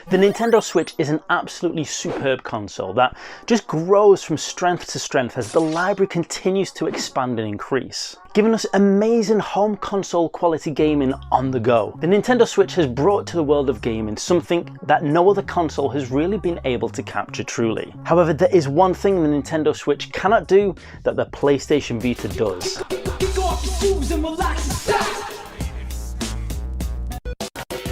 The Nintendo Switch is an absolutely superb console that just grows from strength to strength as the library continues to expand and increase, giving us amazing home console quality gaming on the go. The Nintendo Switch has brought to the world of gaming something that no other console has really been able to capture truly. However, there is one thing the Nintendo Switch cannot do that the PlayStation Vita does.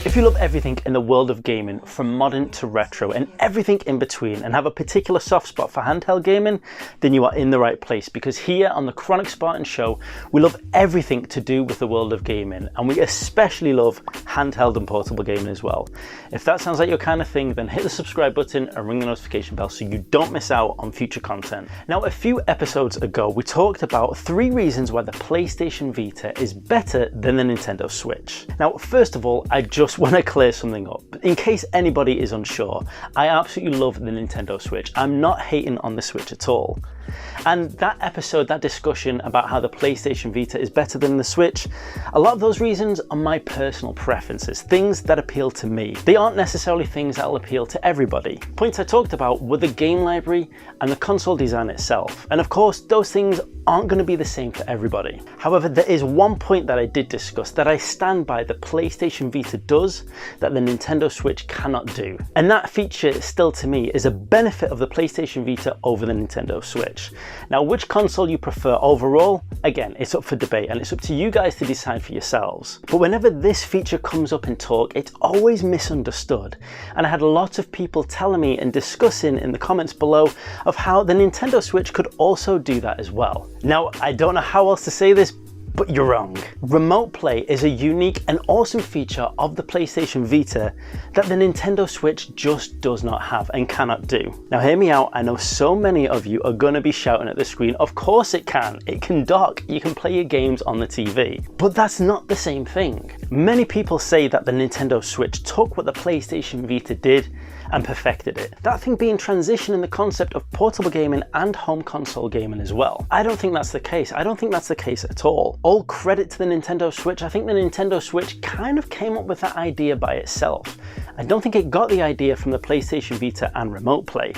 If you love everything in the world of gaming, from modern to retro and everything in between, and have a particular soft spot for handheld gaming, then you are in the right place, because here on the Chronik Spartan show, we love everything to do with the world of gaming, and we especially love handheld and portable gaming as well. If that sounds like your kind of thing, then hit the subscribe button and ring the notification bell so you don't miss out on future content. Now, a few episodes ago, we talked about 3 reasons why the PlayStation Vita is better than the Nintendo Switch. Now, first of all, I just want to clear something up. In case anybody is unsure, I absolutely love the Nintendo Switch. I'm not hating on the Switch at all. And that episode, that discussion about how the PlayStation Vita is better than the Switch, a lot of those reasons are my personal preferences, things that appeal to me. They aren't necessarily things that will appeal to everybody. Points I talked about were the game library and the console design itself. And of course, those things aren't going to be the same for everybody. However, there is one point that I did discuss that I stand by the PlayStation Vita does that the Nintendo Switch cannot do. And that feature still to me is a benefit of the PlayStation Vita over the Nintendo Switch. Now, which console you prefer overall, again, it's up for debate and it's up to you guys to decide for yourselves. But whenever this feature comes up in talk, it's always misunderstood. And I had lots of people telling me and discussing in the comments below of how the Nintendo Switch could also do that as well. Now, I don't know how else to say this, but you're wrong. Remote Play is a unique and awesome feature of the PlayStation Vita that the Nintendo Switch just does not have and cannot do. Now hear me out, I know so many of you are gonna be shouting at the screen, of course it can dock, you can play your games on the TV. But that's not the same thing. Many people say that the Nintendo Switch took what the PlayStation Vita did and perfected it. That thing being transition in the concept of portable gaming and home console gaming as well. I don't think that's the case. I don't think that's the case at all. All credit to the Nintendo Switch. I think the Nintendo Switch kind of came up with that idea by itself. I don't think it got the idea from the PlayStation Vita and Remote Play.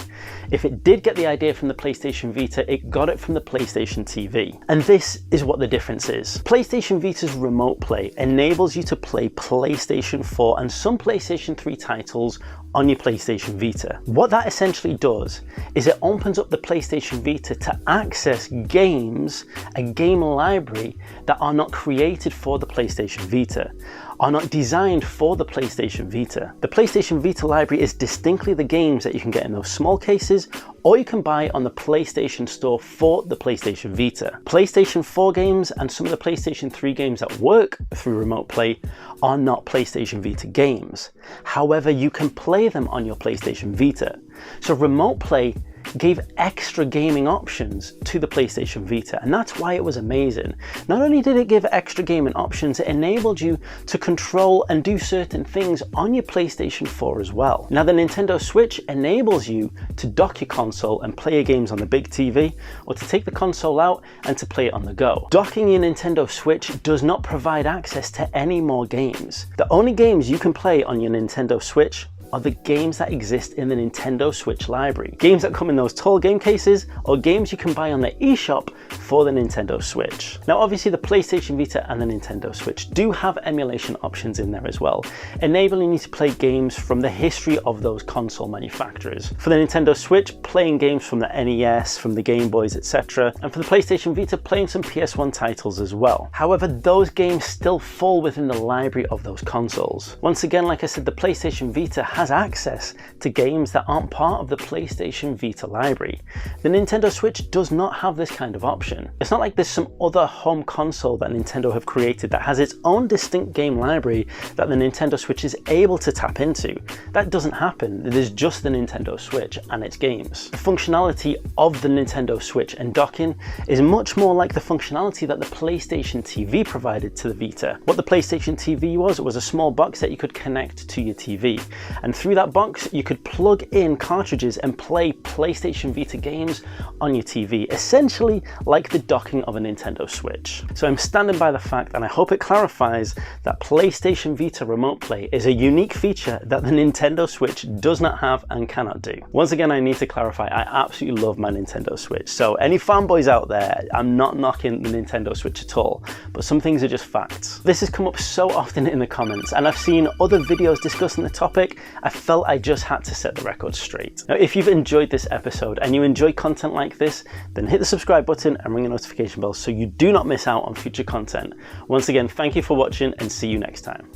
If it did get the idea from the PlayStation Vita, it got it from the PlayStation TV. And this is what the difference is. PlayStation Vita's Remote Play enables you to play PlayStation 4 and some PlayStation 3 titles on your PlayStation Vita. What that essentially does is it opens up the PlayStation Vita to access games, a game library that are not created for the PlayStation Vita, are not designed for the PlayStation Vita. The PlayStation Vita library is distinctly the games that you can get in those small cases or you can buy on the PlayStation Store for the PlayStation Vita. PlayStation 4 games and some of the PlayStation 3 games that work through Remote Play are not PlayStation Vita games. However, you can play them on your PlayStation Vita. So Remote Play gave extra gaming options to the PlayStation Vita, and that's why it was amazing. Not only did it give extra gaming options, it enabled you to control and do certain things on your PlayStation 4 as well. Now the Nintendo Switch enables you to dock your console and play your games on the big TV, or to take the console out and to play it on the go. Docking your Nintendo Switch does not provide access to any more games. The only games you can play on your Nintendo Switch are the games that exist in the Nintendo Switch library. Games that come in those tall game cases or games you can buy on the eShop for the Nintendo Switch. Now obviously the PlayStation Vita and the Nintendo Switch do have emulation options in there as well, enabling you to play games from the history of those console manufacturers. For the Nintendo Switch, playing games from the NES, from the Game Boys, etc. And for the PlayStation Vita, playing some PS1 titles as well. However, those games still fall within the library of those consoles. Once again, like I said, the PlayStation Vita has access to games that aren't part of the PlayStation Vita library. The Nintendo Switch does not have this kind of option. It's not like there's some other home console that Nintendo have created that has its own distinct game library that the Nintendo Switch is able to tap into. That doesn't happen. There's just the Nintendo Switch and its games. The functionality of the Nintendo Switch and docking is much more like the functionality that the PlayStation TV provided to the Vita. What the PlayStation TV was, it was a small box that you could connect to your TV. And through that box, you could plug in cartridges and play PlayStation Vita games on your TV, essentially like the docking of a Nintendo Switch. So I'm standing by the fact, and I hope it clarifies, that PlayStation Vita Remote Play is a unique feature that the Nintendo Switch does not have and cannot do. Once again, I need to clarify, I absolutely love my Nintendo Switch. So any fanboys out there, I'm not knocking the Nintendo Switch at all, but some things are just facts. This has come up so often in the comments, and I've seen other videos discussing the topic. I felt I just had to set the record straight. Now, if you've enjoyed this episode and you enjoy content like this, then hit the subscribe button and ring the notification bell so you do not miss out on future content. Once again, thank you for watching and see you next time.